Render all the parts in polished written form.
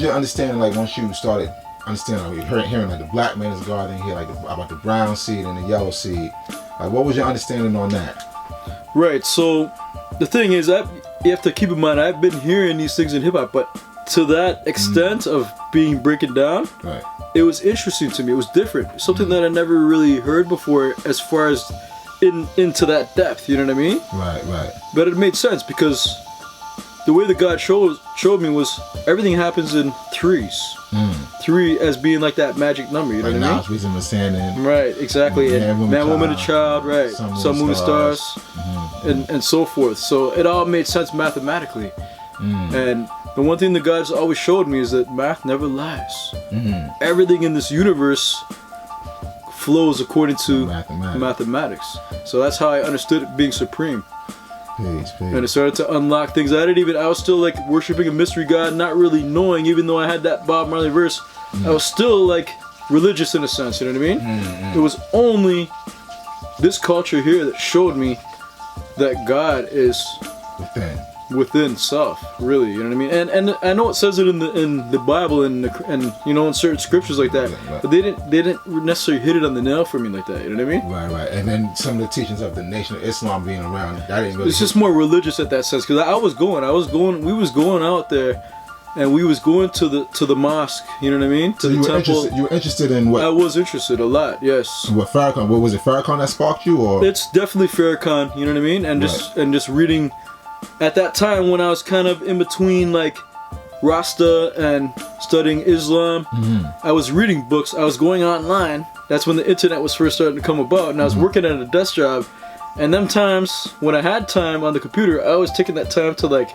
your understanding like once you started understanding, like, hearing like the black man is God, and you hear like about the brown seed and the yellow seed? Like, what was your understanding on that? Right. So the thing is that you have to keep in mind, I've been hearing these things in hip hop, but to that extent of being breaking down, right, it was interesting to me. It was different, something that I never really heard before, as far as into that depth. You know what I mean? Right. But it made sense because the way that God showed me was everything happens in threes. 3 as being like that magic number. You know what I mean? Knowledge, wisdom, understanding. Right, exactly. Man, woman, and child. Right. Sun, moon, and stars, and so forth. So it all made sense mathematically. And the one thing that God's always showed me is that math never lies. Everything in this universe flows according to mathematics. So that's how I understood it being supreme. Peace. And it started to unlock things. I was still like worshiping a mystery God, not really knowing, even though I had that Bob Marley verse, I was still like religious in a sense, you know what I mean? It was only this culture here that showed me that God is within self, really, you know what I mean? And I know it says it in the Bible and you know, in certain scriptures like that, but they didn't necessarily hit it on the nail for me like that, you know what I mean? Right. And then some of the teachings of the Nation of Islam being around, that didn't really. It's just more religious at that sense, because we was going out there, and we was going to the mosque, you know what I mean? To the temple. You were interested in what? I was interested a lot, yes. What Farrakhan? What was it? Farrakhan that sparked you, or? It's definitely Farrakhan, you know what I mean? And just reading. At that time, when I was kind of in between like Rasta and studying Islam, I was reading books. I was going online. That's when the internet was first starting to come about, and I was working at a desk job. And them times when I had time on the computer, I was taking that time to like,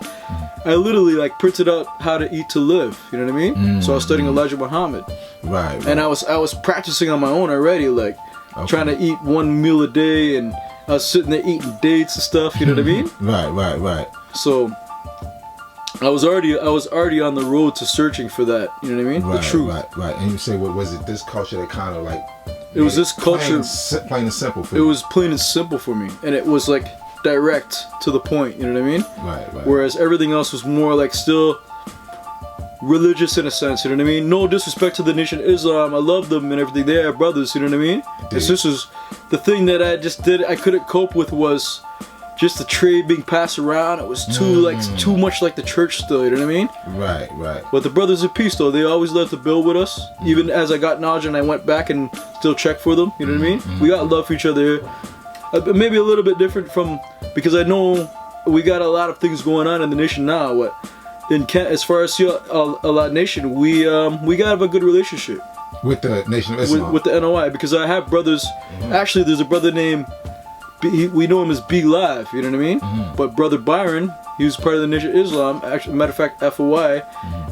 I literally like printed out how to eat to live. You know what I mean? So I was studying Elijah Muhammad. Right. And I was practicing on my own already, like trying to eat one meal a day, and I was sitting there eating dates and stuff. You know what I mean? Right. So I was already on the road to searching for that. You know what I mean? The truth. Right. And you say, what was it? This culture that kind of like. It was this culture. Plain and simple for you. It was plain and simple for me, and it was like direct to the point. You know what I mean? Right. Whereas everything else was more like still religious in a sense. You know what I mean? No disrespect to the Nation of Islam. I love them and everything. They are brothers. You know what I mean? This is the thing that I just did. I couldn't cope with was just the trade being passed around. It was too much like the church still. You know what I mean? Right. But the brothers of peace though, they always loved to build with us. Even as I got knowledge and I went back and still checked for them. You know what I mean? We got love for each other. Maybe a little bit different from, because I know we got a lot of things going on in the nation now. As far as a lot nation, we gotta have a good relationship with the Nation of Islam, with the NOI, because I have brothers. Actually, there's a brother named we know him as Big Live. You know what I mean? But brother Byron, he was part of the Nation of Islam. Actually, matter of fact, FOI.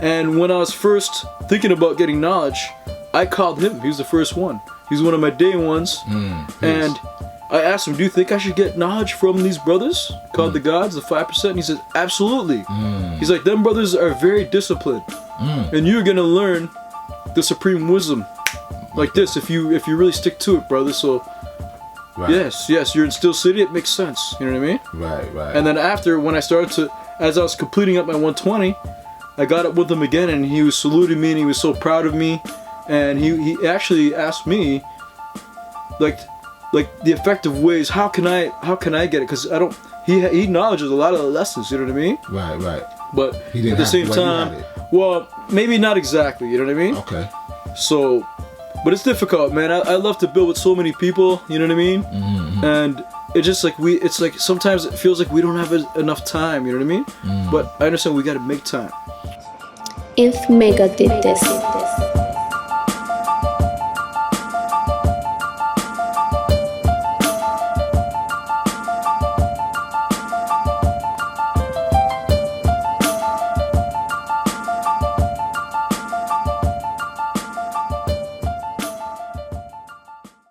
And when I was first thinking about getting knowledge, I called him. He was the first one. He's one of my day ones. And I asked him, do you think I should get knowledge from these brothers called the gods, the 5%? And he says, absolutely. He's like, them brothers are very disciplined. And you're going to learn the supreme wisdom like this if you really stick to it, brother. So, yes, you're in Steel City. It makes sense. You know what I mean? Right. And then after, when I started to, as I was completing up my 120, I got up with him again, and he was saluting me, and he was so proud of me. And he actually asked me, like the effective ways. How can I get it? Because I don't. He acknowledges a lot of the lessons. You know what I mean? Right. But at the same time, well, maybe not exactly. You know what I mean? Okay. So, but it's difficult, man. I love to build with so many people. You know what I mean? And it's just like it's like sometimes it feels like we don't have enough time. You know what I mean? But I understand we got to make time. If Mecca did this.